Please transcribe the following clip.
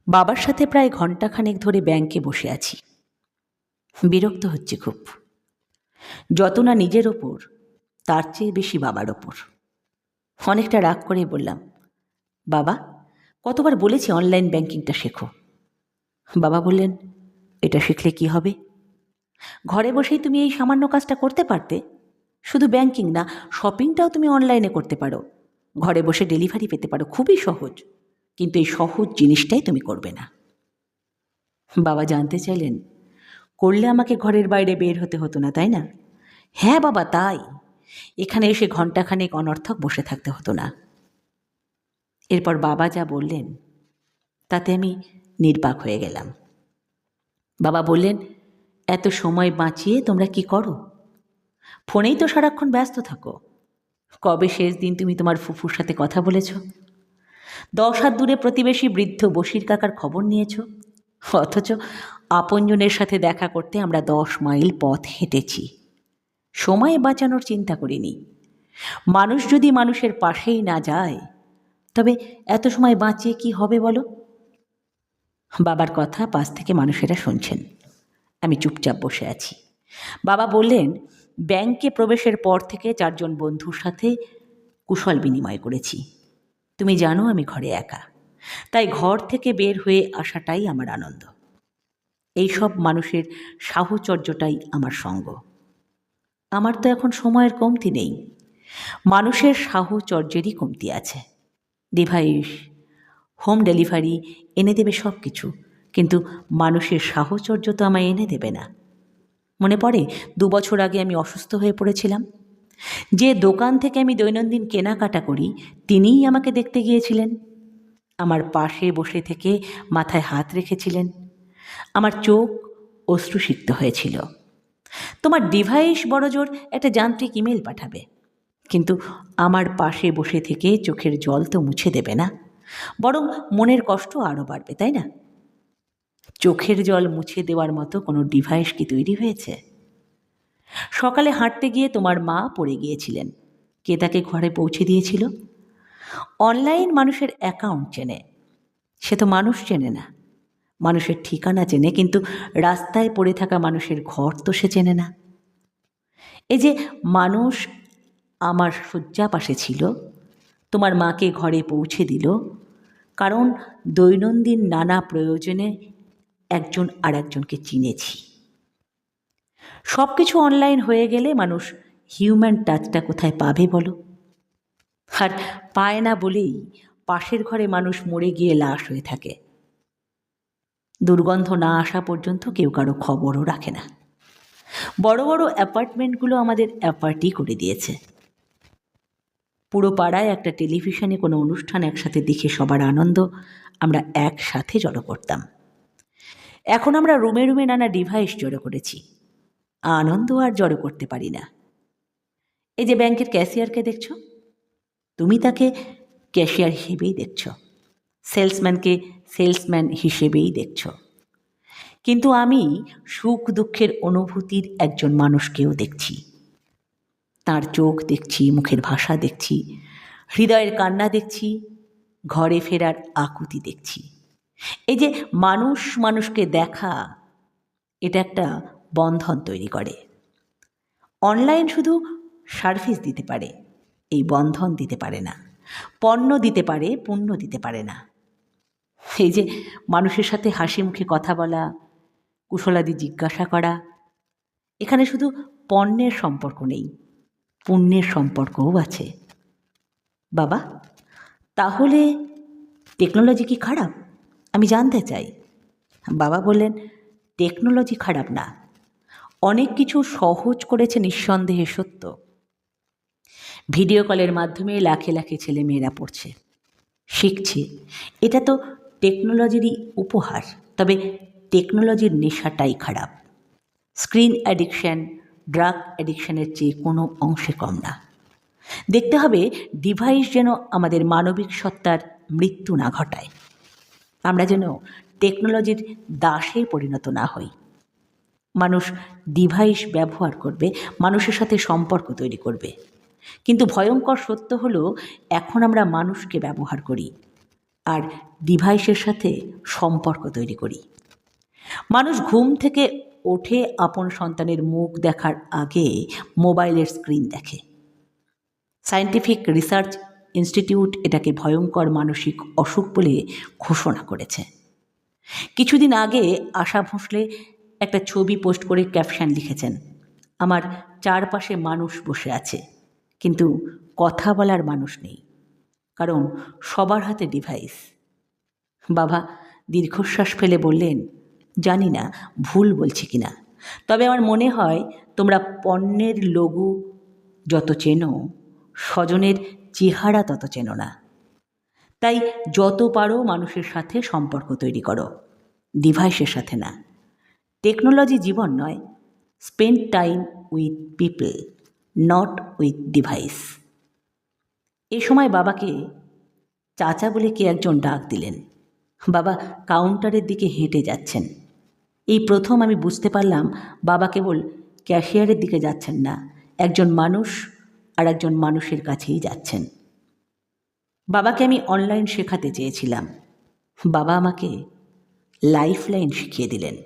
বাবার সাথে প্রায় ঘণ্টাখানেক ধরে ব্যাংকে বসে আছি। বিরক্ত হচ্ছে খুব। যত না নিজের ওপর, তার চেয়ে বেশি বাবার ওপর। অনেকটা রাগ করে বললাম, বাবা, কতবার বলেছি অনলাইন ব্যাংকিংটা শেখো। বাবা বললেন, এটা শিখলে কি হবে? ঘরে বসেই তুমি এই সামান্য কাজটা করতে পারতে। শুধু ব্যাংকিং না, শপিংটাও তুমি অনলাইনে করতে পারো। ঘরে বসে ডেলিভারি পেতে পারো, খুবই সহজ। কিন্তু এই সহজ জিনিসটাই তুমি করবে না। বাবা জানতে চাইলেন, করলে আমাকে ঘরের বাইরে বের হতে হতো না, তাই না? হ্যাঁ বাবা, তাই। এখানে এসে ঘণ্টাখানেক অনর্থক বসে থাকতে হতো না। এরপর বাবা যা বললেন তাতে আমি নির্বাক হয়ে গেলাম। বাবা বললেন, এত সময় বাঁচিয়ে তোমরা কি করো? ফোনেই তো সারাক্ষণ ব্যস্ত থাকো। কবে শেষ দিন তুমি তোমার ফুফুর সাথে কথা বলেছ? 10 হাত দূরে প্রতিবেশী বৃদ্ধ বশির কাকার খবর নিয়েছ? অথচ আপনজনের সাথে দেখা করতে আমরা 10 মাইল পথ হেঁটেছি। সময় বাঁচানোর চিন্তা করিনি। মানুষ যদি মানুষের পাশেই না যায়, তবে এত সময় বাঁচিয়ে কি হবে বলো? বাবার কথা পাশ থেকে মানুষেরা শুনছেন। আমি চুপচাপ বসে আছি। বাবা বললেন, ব্যাংকে প্রবেশের পর থেকে 4 জন বন্ধুর সাথে কুশল বিনিময় করেছি। তুমি জানো আমি ঘরে একা, তাই ঘর থেকে বের হয়ে আসাটাই আমার আনন্দ। এইসব মানুষের সাহচর্যটাই আমার সঙ্গ। আমার তো এখন সময়ের কমতি নেই, মানুষের সাহচর্যেরই কমতি আছে। ডিভাইস, হোম ডেলিভারি এনে দেবে সব কিছু, কিন্তু মানুষের সাহচর্য তো আমায় এনে দেবে না। মনে পড়ে 2 বছর আগে আমি অসুস্থ হয়ে পড়েছিলাম। যে দোকান থেকে আমি দৈনন্দিন কেনাকাটা করি, তিনিই আমাকে দেখতে গিয়েছিলেন। আমার পাশে বসে থেকে মাথায় হাত রেখেছিলেন। আমার চোখ অশ্রুসিক্ত হয়েছিল। তোমার ডিভাইস বড়জোর একটা যান্ত্রিক ইমেল পাঠাবে, কিন্তু আমার পাশে বসে থেকে চোখের জল তো মুছে দেবে না, বরং মনের কষ্ট আরও বাড়বে, তাই না? চোখের জল মুছে দেওয়ার মতো কোনো ডিভাইস কি তৈরি হয়েছে? সকালে হাঁটতে গিয়ে তোমার মা পড়ে গিয়েছিলেন। কে তাকে ঘরে পৌঁছে দিয়েছিল? অনলাইন মানুষের অ্যাকাউন্ট চেনে, সে তো মানুষ চেনে না। মানুষের ঠিকানা চেনে, কিন্তু রাস্তায় পড়ে থাকা মানুষের ঘর তো সে চেনে না। এই যে মানুষ আমার শয্যা পাশে ছিল, তোমার মাকে ঘরে পৌঁছে দিল, কারণ দৈনন্দিন নানা প্রয়োজনে একজন আর একজনকে চিনেছি। সব কিছু অনলাইন হয়ে গেলে মানুষ হিউম্যান টাচটা কোথায় পাবে বলো? আর পায় না বলেই পাশের ঘরে মানুষ মরে গিয়ে লাশ হয়ে থাকে। দুর্গন্ধ না আসা পর্যন্ত কেউ কারো খবরও রাখে না। বড় বড় অ্যাপার্টমেন্টগুলো আমাদের অ্যাপার্টি করে দিয়েছে। পুরো পাড়ায় একটা টেলিভিশনে কোনো অনুষ্ঠান একসাথে দেখে সবার আনন্দ আমরা একসাথে জড়ো করতাম। এখন আমরা রুমে রুমে নানা ডিভাইস জড়ো করেছি, আনন্দ আর জড়ো করতে পারি না। এই যে ব্যাংকের ক্যাশিয়ারকে দেখছো, তুমি তাকে ক্যাশিয়ার হিসেবেই দেখছ, সেলসম্যানকে সেলসম্যান হিসেবেই দেখছ, কিন্তু আমি সুখ দুঃখের অনুভূতির একজন মানুষকেও দেখছি। তার চোখ দেখছি, মুখের ভাষা দেখছি, হৃদয়ের কান্না দেখছি, ঘরে ফেরার আকুতি দেখছি। এই যে মানুষ মানুষকে দেখা, এটা একটা বন্ধন তৈরি করে। অনলাইন শুধু সার্ভিস দিতে পারে, এই বন্ধন দিতে পারে না। পণ্য দিতে পারে, পুণ্য দিতে পারে না। এই যে মানুষের সাথে হাসি মুখে কথা বলা, কুশলাদি জিজ্ঞাসা করা, এখানে শুধু পণ্যের সম্পর্ক নেই, পুণ্যের সম্পর্কও আছে। বাবা, তাহলে টেকনোলজি কি খারাপ? আমি জানতে চাই। বাবা বললেন, টেকনোলজি খারাপ না, অনেক কিছু সহজ করেছে নিঃসন্দেহে সত্য। ভিডিও কলের মাধ্যমে লাখে লাখে ছেলেমেয়েরা পড়ছে, শিখছে, এটা তো টেকনোলজিরই উপহার। তবে টেকনোলজির নেশাটাই খারাপ। স্ক্রিন অ্যাডিকশান ড্রাগ অ্যাডিকশানের চেয়ে কোনো অংশে কম না। দেখতে হবে ডিভাইস যেন আমাদের মানবিক সত্তার মৃত্যু না ঘটায়। আমরা যেন টেকনোলজির দাসে পরিণত না হই। মানুষ ডিভাইস ব্যবহার করবে, মানুষের সাথে সম্পর্ক তৈরি করবে, কিন্তু ভয়ঙ্কর সত্য হলো এখন আমরা মানুষকে ব্যবহার করি, আর ডিভাইসের সাথে সম্পর্ক তৈরি করি। মানুষ ঘুম থেকে ওঠে আপন সন্তানের মুখ দেখার আগে মোবাইলের স্ক্রিন দেখে। সায়েন্টিফিক রিসার্চ ইনস্টিটিউট এটাকে ভয়ঙ্কর মানসিক অসুখ বলে ঘোষণা করেছে। কিছুদিন আগে আশা ভোঁসলে একটা ছবি পোস্ট করে ক্যাপশন লিখেছেন, আমার চারপাশে মানুষ বসে আছে, কিন্তু কথা বলার মানুষ নেই, কারণ সবার হাতে ডিভাইস। বাবা দীর্ঘশ্বাস ফেলে বললেন, জানি না ভুল বলছি কিনা, তবে আমার মনে হয় তোমরা পণ্যের লোগো যত চেনো, স্বজনের চেহারা তত চেনো না। তাই যত পারো মানুষের সাথে সম্পর্ক তৈরি করো, ডিভাইসের সাথে না। টেকনোলজি জীবন নয়, spend time with people, not with device. এ সময় বাবাকে চাচা বলে কে একজন ডাক দিলেন। বাবা কাউন্টারের দিকে হেঁটে যাচ্ছেন। এই প্রথম আমি বুঝতে পারলাম বাবা কেবল ক্যাশিয়ারের দিকে যাচ্ছেন না, একজন মানুষ আর একজন মানুষের কাছেই যাচ্ছেন। বাবাকে আমি অনলাইন শেখাতে চেয়েছিলাম, বাবা আমাকে লাইফলাইন শিখিয়ে দিলেন।